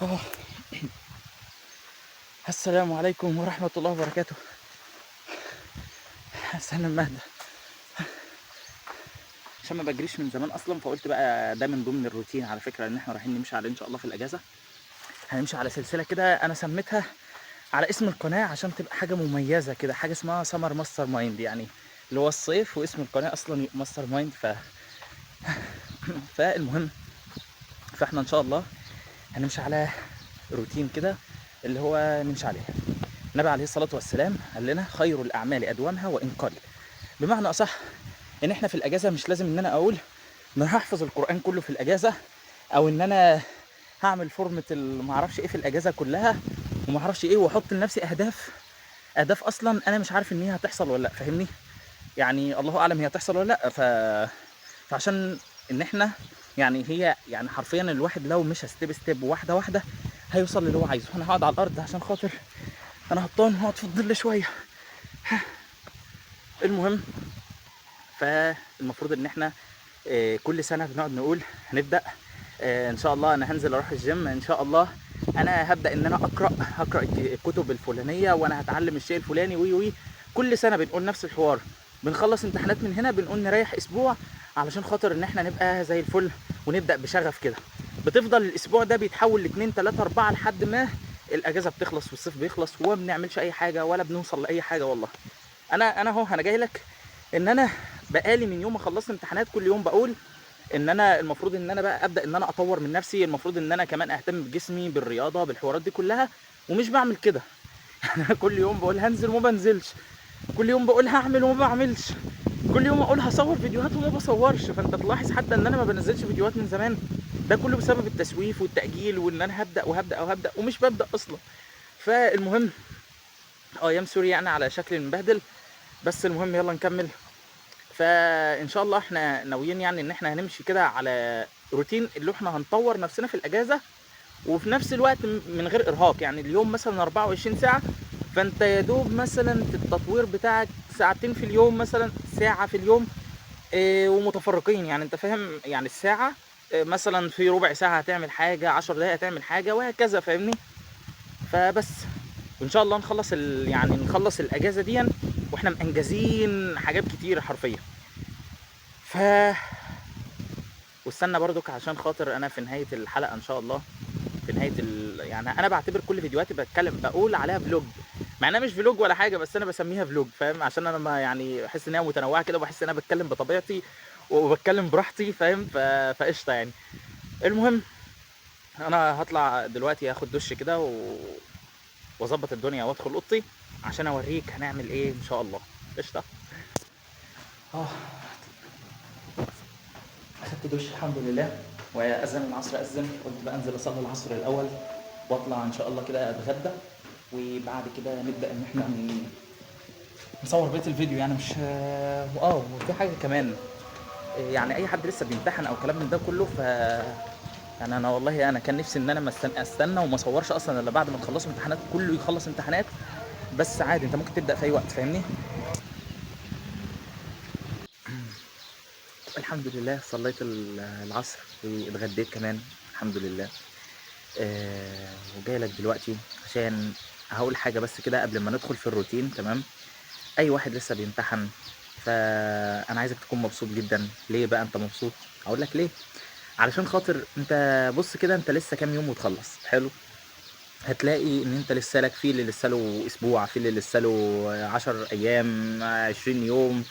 آه. السلام عليكم ورحمة الله وبركاته. استنى أما أهدى عشان ما بجريش من زمان أصلا، فقلت بقى ده من ضمن الروتين على فكرة، إن إحنا رايحين نمشي على إن شاء الله في الأجازة. هنمشي على سلسلة كده أنا سميتها على اسم القناة عشان تبقى حاجة مميزة كده، حاجة اسمها سمر ماستر مايند، يعني اللي هو الصيف واسم القناة أصلا ماستر مايند. فالمهم، فإحنا إن شاء الله هنمشي على روتين كده اللي هو نمشي عليه. النبي عليه الصلاة والسلام قال لنا خير الأعمال أدومها وإن قل. بمعنى أصح إن إحنا في الأجازة مش لازم إن أنا أقول إن أنا هحفظ القرآن كله في الأجازة، أو إن أنا هعمل فورمة معرفش إيه في الأجازة كلها ومعرفش إيه، وأحط لنفسي أهداف أصلا أنا مش عارف إن هي هتحصل ولا لأ. فاهمني؟ يعني الله أعلم هي هتحصل ولا لأ. فعشان إن إحنا يعني هي يعني حرفيا الواحد لو مش ستيب واحدة واحدة هيوصل للي هو عايزه. أنا هقعد على الأرض عشان خاطر أنا هبطان، هقعد في الظل شوية. المهم، فالمفروض ان احنا كل سنه بنقعد نقول هنبدا ان شاء الله انا هنزل اروح الجيم ان شاء الله، انا هبدا ان انا هقرا الكتب الفلانيه، وانا هتعلم الشيء الفلاني وي وي. كل سنه بنقول نفس الحوار. بنخلص امتحانات من هنا بنقول نريح اسبوع علشان خاطر ان احنا نبقى زي الفل ونبدا بشغف كده. بتفضل الاسبوع ده بيتحول ل2 3 4 لحد ما الاجازه بتخلص والصيف بيخلص وما بنعملش اي حاجه ولا بنوصل لاي حاجه. والله انا اهو انا جاي لك ان انا بقالي من يوم ما خلصت امتحانات كل يوم بقول ان انا المفروض ان انا بقى ابدا ان انا اطور من نفسي، المفروض ان انا كمان اهتم بجسمي بالرياضه بالحوارات دي كلها، ومش بعمل كده. انا كل يوم بقول هنزل وما بنزلش، كل يوم بقول هعمل وما بعملش، كل يوم اقول هصور فيديوهات وما بصورش. فانت تلاحظ حتى ان انا ما بنزلش فيديوهات من زمان، ده كله بسبب التسويف والتاجيل، وان انا هبدا وهبدا ومش ببدا اصلا. فالمهم ايام سوري يعني على شكل مبهدل، بس المهم يلا نكمل. فان شاء الله احنا ناويين يعني ان احنا هنمشي كده على روتين اللي احنا هنطور نفسنا في الاجازه، وفي نفس الوقت من غير ارهاق. يعني اليوم مثلا 24 ساعه، فانت يا دوب مثلا في التطوير بتاعك ساعتين في اليوم، مثلا ساعه في اليوم، ومتفرقين. يعني انت فاهم، يعني الساعه مثلا في ربع ساعه هتعمل حاجه، 10 دقائق هتعمل حاجه، وهكذا. فاهمني؟ فبس وان شاء الله نخلص يعني نخلص الاجازه دي واحنا منجزين حاجات كتير حرفيا. ف واستنى برضك عشان خاطر انا في نهايه الحلقه ان شاء الله، في نهايه يعني انا بعتبر كل فيديوهاتي بتكلم بقول عليها فلوج، مع انها مش فلوج ولا حاجه، بس انا بسميها فلوج. فاهم؟ عشان انا ما يعني بحس ان هي متنوعه كده، وبحس ان انا بتكلم بطبيعتي وبتكلم براحتي. فاهم؟ فقشطه يعني. المهم، انا هطلع دلوقتي اخد دش كده واظبط الدنيا وادخل اوضتي عشان اوريك هنعمل ايه ان شاء الله. قشطه. اه، اخدت دش الحمد لله، واذن العصر اذن، قلت بقى انزل اصلي العصر الاول واطلع ان شاء الله كده اتغدى، وبعد كده نبدا ان احنا نصور بقيه الفيديو. يعني مش وفي حاجه كمان، يعني اي حد لسه بيمتحن او كلام من ده كله، يعني انا والله انا كان نفسي ان انا ما استنى وما اصورش اصلا الا بعد ما تخلصوا امتحانات، كله يخلص امتحانات. بس عادي، انت ممكن تبدا في اي وقت. فاهمني؟ الحمد لله صليت العصر واتغديت كمان الحمد لله. وجاي لك دلوقتي عشان هقول حاجه بس كده قبل ما ندخل في الروتين. تمام؟ اي واحد لسه بيمتحن، فانا عايزك تكون مبسوط جدا. ليه بقى انت مبسوط؟ اقول لك ليه. علشان خاطر انت بص كده، انت لسه كام يوم وتخلص. حلو؟ هتلاقي ان انت لسه لك في اللي لسه له اسبوع، في اللي لسه له 10 ايام، 20 يوم،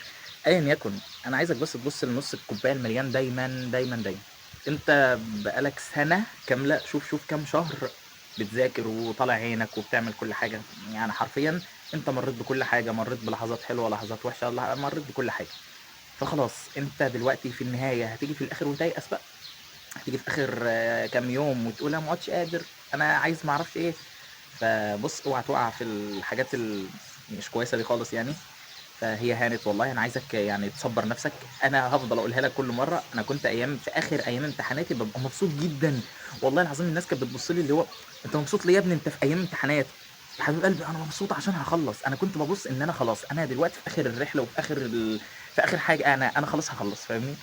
ايا يكن. انا عايزك بس تبص لنص الكوبايه المليان دايما دايما دايما. انت بقالك سنه كامله، شوف كام شهر بتذاكر وطالع عينك وبتعمل كل حاجه. يعني حرفيا انت مريت بكل حاجه، مريت بلحظات حلوه لحظات وحشه، مريت بكل حاجه. فخلاص انت دلوقتي في النهايه هتيجي في الاخر وتيأس بقى. هتيجي في اخر كام يوم وتقول انا ما عدتش قادر، انا عايز ما اعرفش ايه. فبص اوعى تقع في الحاجات مش كويسه دي خالص يعني. فهي هانت والله. انا عايزك يعني تصبر نفسك. انا هفضل اقولها لك كل مره. انا كنت في اخر ايام امتحاناتي ببقى مبسوط جدا. والله العظيم الناس كانت بتبص لي اللي هو انت مبسوط ليه يا ابني؟ انت في ايام امتحانات. يا حبيب قلبي انا مبسوط عشان هخلص. انا كنت ببص ان انا خلاص، انا دلوقتي في اخر الرحله وفي اخر في اخر حاجه، انا خلاص هخلص. فاهمني؟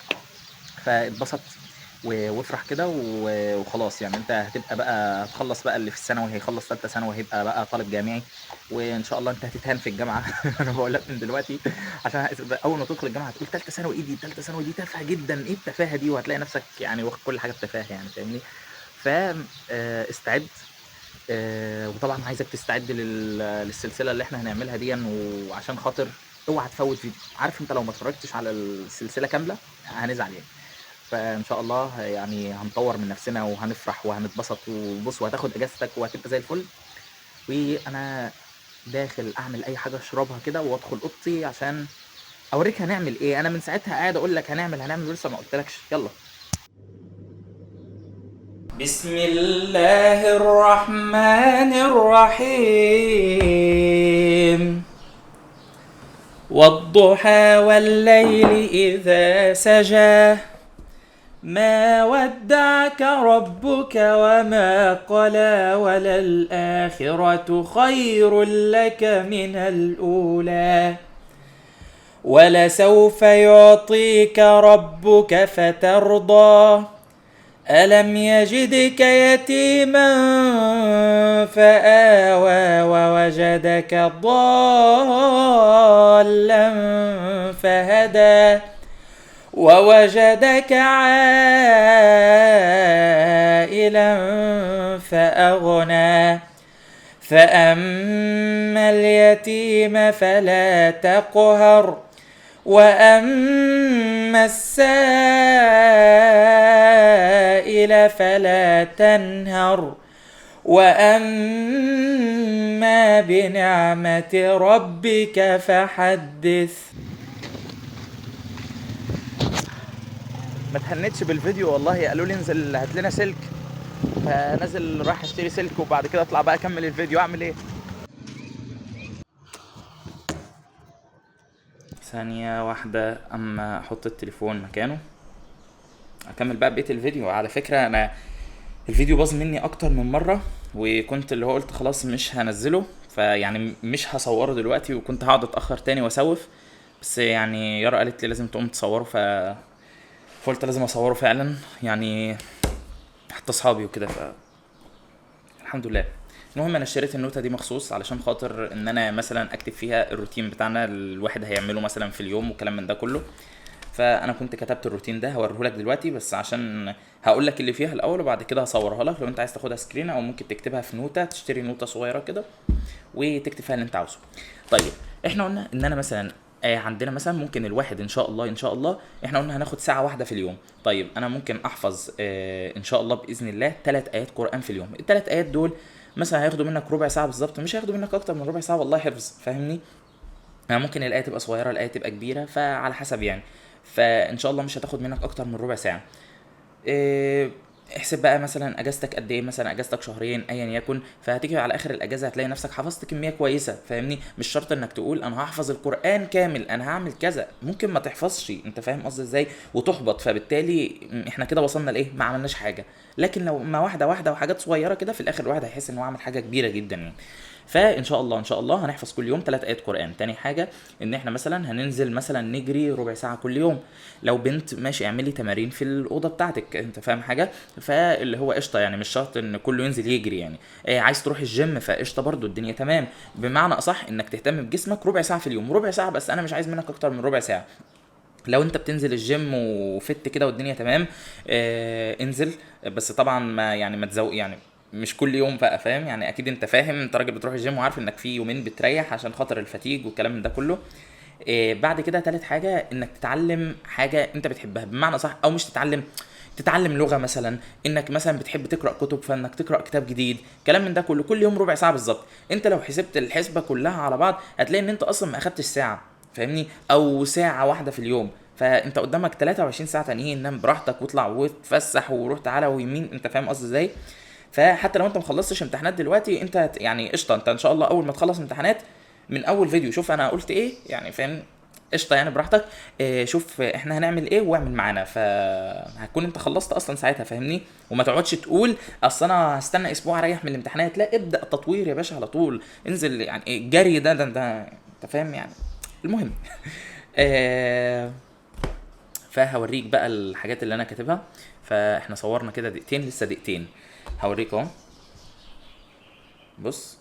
فاتبسطت. وافرح كده وخلاص. يعني انت هتبقى بقى هتخلص بقى اللي في الثانوي، هيخلص ثالثه ثانوي، هيبقى بقى طالب جامعي، وان شاء الله انت هتتهان في الجامعه. انا بقول لك من دلوقتي، عشان اول ما تدخل الجامعه هتقول ثالثه ثانوي ايه دي، ثالثه ثانوي دي تافهه جدا، ايه التفاهه دي، وهتلاقي نفسك يعني واخد كل حاجه بتفاهه يعني، فاهمني؟ ف استعد. وطبعا عايزك تستعد للسلسله اللي احنا هنعملها دي، وعشان خاطر اوعى تفوت فيديو. عارف انت لو ما اتفرجتش على السلسله كامله هنزعل يعني. فان شاء الله يعني هنطور من نفسنا وهنفرح وهنتبسط، وبص وهتاخد اجازتك وهتبقى زي الفل. وانا داخل اعمل اي حاجه اشربها كده وادخل اوضتي عشان اوريك هنعمل ايه. انا من ساعتها قاعد اقول لك هنعمل ولسه ما قلتلكش. يلا. بسم الله الرحمن الرحيم. والضحى والليل إذا سجى، ما ودعك ربك وما قلى، وللآخرة خير لك من الأولى، ولسوف يعطيك ربك فترضى. ألم يجدك يتيما فآوى، ووجدك ضالا فهدى، ووجدك عائلا فأغنى. فأما اليتيم فلا تقهر، وأما السائل فلا تنهر، وأما بنعمة ربك فحدث. ما تهنتش بالفيديو والله، قالوا لي انزل هات لنا سلك، فنزل راح اشتري سلك وبعد كده اطلع بقى اكمل الفيديو. اعمل ايه؟ ثانية واحدة اما احط التليفون مكانه اكمل بقى بقية الفيديو. على فكرة انا الفيديو باظ مني اكتر من مرة، وكنت اللي هو قلت خلاص مش هنزله، فيعني مش هصوره دلوقتي، وكنت هقعد اتأخر تاني واسوف، بس يعني يارا قالت لي لازم تقوم تصوره، فقلت لازم اصوره فعلا يعني، حتى اصحابي وكده، الحمد لله. المهم انا اشتريت النوتة دي مخصوص علشان خاطر ان انا مثلا اكتب فيها الروتين بتاعنا الواحد هيعمله مثلا في اليوم وكلام من ده كله. فانا كنت كتبت الروتين ده هوريه لك دلوقتي، بس عشان هقول لك اللي فيها الاول وبعد كده هصورها لك لو انت عايز تاخدها سكرين، او ممكن تكتبها في نوتة، تشتري نوتة صغيرة كده وتكتب فيها اللي انت عاوزه. طيب احنا قلنا ان انا مثلا عندنا مثلا ممكن الواحد ان شاء الله احنا قلنا هناخد ساعة واحدة في اليوم. طيب انا ممكن احفظ ان شاء الله باذن الله 3 ايات قرآن في اليوم. الثلاث ايات دول مثلا هياخدوا منك ربع ساعة بالظبط، مش هياخدوا منك اكتر من ربع ساعة والله حفظ، فاهمني؟ ممكن الايه تبقى صغيرة الايه تبقى كبيرة، فعلى حسب يعني. فان شاء الله مش هتاخد منك اكتر من ربع ساعة. إيه، احسب بقى مثلا اجازتك قد ايه، مثلا اجازتك شهرين ايا يكن، فهتيجي على اخر الاجازه هتلاقي نفسك حفظت كميه كويسه، فاهمني؟ مش شرط انك تقول انا هحفظ القران كامل انا هعمل كذا، ممكن ما تحفظش، انت فاهم قصدي ازاي؟ وتحبط، فبالتالي احنا كده وصلنا لايه؟ ما عملناش حاجه. لكن لو ما واحده واحده وحاجات صغيره كده، في الاخر الواحد هيحس ان هو عمل حاجه كبيره جدا يعني. فان شاء الله ان شاء الله هنحفظ كل يوم 3 ايات قران. تاني حاجه ان احنا مثلا هننزل مثلا نجري ربع ساعه كل يوم. لو بنت ماشي اعملي تمارين في الاوضه بتاعتك، انت فاهم حاجه؟ فاللي هو قشطه يعني، مش شرط ان كله ينزل يجري يعني. عايز تروح الجيم فقشطه برضو، الدنيا تمام. بمعنى اصح انك تهتم بجسمك ربع ساعه في اليوم، ربع ساعه بس، انا مش عايز منك اكتر من ربع ساعه. لو انت بتنزل الجيم وفت كده والدنيا تمام انزل، بس طبعا ما تزوق يعني، مش كل يوم بقى، فاهم يعني؟ اكيد انت فاهم، انت راجل بتروح الجيم وعارف انك في يومين بتريح عشان خاطر الفتيج والكلام من ده كله. بعد كده تالت حاجة انك تتعلم حاجة انت بتحبها، بمعنى صح، او مش تتعلم، تتعلم لغة مثلا، انك مثلا بتحب تقرأ كتب فانك تقرأ كتاب جديد، كلام من ده كله، كل يوم ربع ساعة بالظبط. انت لو حسبت الحسبة كلها على بعض هتلاقي ان انت اصلا ما اخدتش ساعة، فاهمني؟ او ساعة واحدة في اليوم، فانت قدامك 23 ساعة تانيين، نام براحتك واطلع وتفسح وروح تعالى ويمين، انت فاهم قصدي ازاي؟ فحتى لو انت مخلصتش امتحانات دلوقتي، انت يعني قشطه، انت ان شاء الله اول ما تخلص امتحانات من اول فيديو شوف انا قلت ايه يعني، فاهم؟ قشطه يعني براحتك. شوف احنا هنعمل ايه واعمل معانا، فهتكون انت خلصت اصلا ساعتها، فاهمني؟ وما تقعدش تقول اصل انا هستنى اسبوع اريح من الامتحانات، لا ابدا تطوير يا باشا على طول، انزل يعني الجري ده انت فاهم يعني. المهم فهوريك بقى الحاجات اللي انا كاتبها. فاحنا صورنا كده دقيقتين، لسه دقيقتين. هوريك اهو. بص،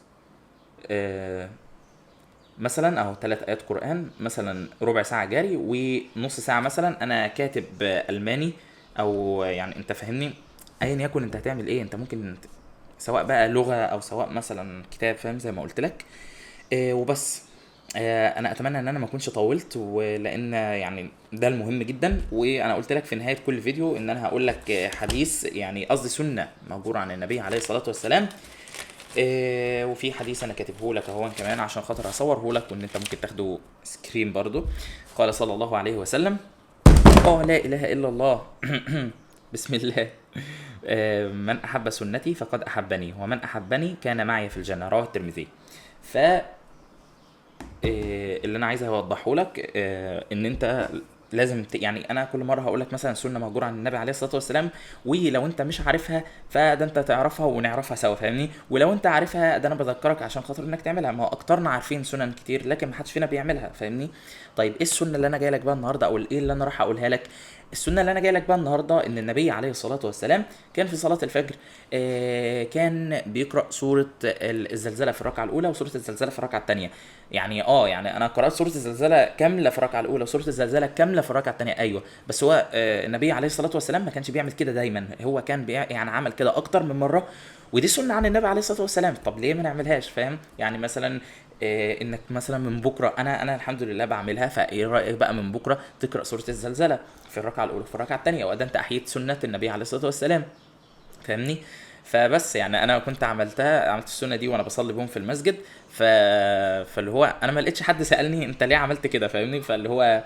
مثلا اهو 3 ايات قران، مثلا ربع ساعه جاري، ونص ساعه مثلا انا كاتب الماني، او يعني انت فاهمني. ايا يكن انت هتعمل ايه، انت ممكن سواء بقى لغه او سواء مثلا كتاب، فاهم؟ زي ما قلت لك. وبس. انا اتمنى ان انا ما اكونش طولت، ولان يعني ده المهم جدا. وانا قلت لك في نهايه كل فيديو ان انا هقول لك حديث، يعني قصدي سنه موجوده عن النبي عليه الصلاه والسلام. وفي حديث انا كاتبه لك اهو كمان عشان خاطر اصوره لك، وان انت ممكن تاخده سكرين برضو. قال صلى الله عليه وسلم: لا اله الا الله. بسم الله. من احب سنتي فقد احبني، ومن احبني كان معي في الجنه. رواه الترمذي. ف اللي انا عايز اوضحه لك ان انت لازم يعني انا كل مره هقول لك مثلا سنه مهجوره عن النبي عليه الصلاه والسلام، ولو انت مش عارفها فده انت تعرفها ونعرفها سوا، فاهمني؟ ولو انت عارفها ده انا بذكرك عشان خاطر انك تعملها. ما هو اكترنا عارفين سنن كتير لكن ما حدش فينا بيعملها، فاهمني؟ طيب ايه السنه اللي انا جاي لك بقى النهارده، او ايه اللي انا راح اقولها لك؟ السنه اللي انا جاي لك بقى النهارده ان النبي عليه الصلاه والسلام كان في صلاه الفجر كان بيقرا سوره الزلزله في الركعه الاولى، وسوره الزلزله في الركعه الثانيه. يعني انا قرات سوره الزلزله كامله في الركعه الاولى، وسوره الزلزله كامله في الركعه الثانيه. ايوه، بس هو النبي عليه الصلاه والسلام ما كانش بيعمل كده دايما، هو كان يعني عمل كده اكتر من مره، ودي سنه عن النبي عليه الصلاه والسلام. طب ليه ما نعملهاش؟ فاهم؟ يعني مثلا انك مثلا من بكره، انا الحمد لله بعملها، فايه رايك بقى من بكره تقرا سوره الزلزله في الركعه الاولى وفي الركعه الثانيه، وده انت احييت سنه النبي عليه الصلاه والسلام، فاهمني؟ فبس يعني انا كنت عملت السنه دي وانا بصلي بهم في المسجد. فاللي هو انا ما لقيتش حد سالني انت ليه عملت كده، فاهمني؟ فاللي هو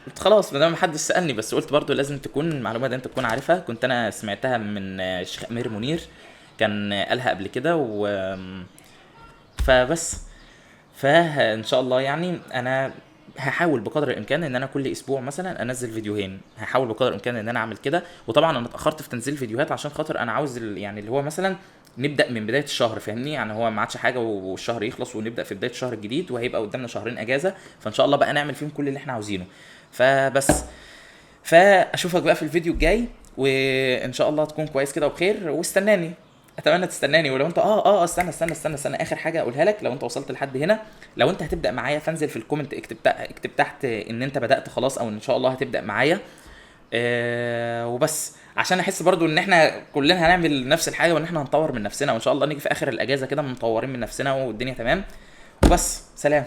قلت خلاص ما دام محدش سالني، بس قلت برضو لازم تكون المعلومه دي انت تكون عارفها. كنت انا سمعتها من الشيخ امير منير، كان قالها قبل كده فبس. فان شاء الله يعني انا هحاول بقدر الامكان ان انا كل اسبوع مثلا انزل فيديوهين، هحاول بقدر الامكان ان انا اعمل كده. وطبعا انا اتاخرت في تنزيل الفيديوهات عشان خاطر انا عاوز يعني اللي هو مثلا نبدا من بدايه الشهر، فاهمني؟ يعني هو ما عادش حاجه والشهر يخلص ونبدا في بدايه الشهر الجديد، وهيبقى قدامنا شهرين اجازه، فان شاء الله بقى نعمل فيهم كل اللي احنا عاوزينه. فبس، فاشوفك بقى في الفيديو الجاي، وان شاء الله تكون كويس كده وبخير، واستناني. اتمنى تستناني. ولو انت استنى اخر حاجه اقولها لك. لو انت وصلت لحد هنا، لو انت هتبدا معايا فانزل في الكومنت اكتب تحت ان انت بدات خلاص، او ان شاء الله هتبدا معايا. وبس عشان احس برضو ان احنا كلنا هنعمل نفس الحاجه، وان احنا هنطور من نفسنا، وان شاء الله نيجي في اخر الاجازه كده مطورين من نفسنا والدنيا تمام. وبس، سلام.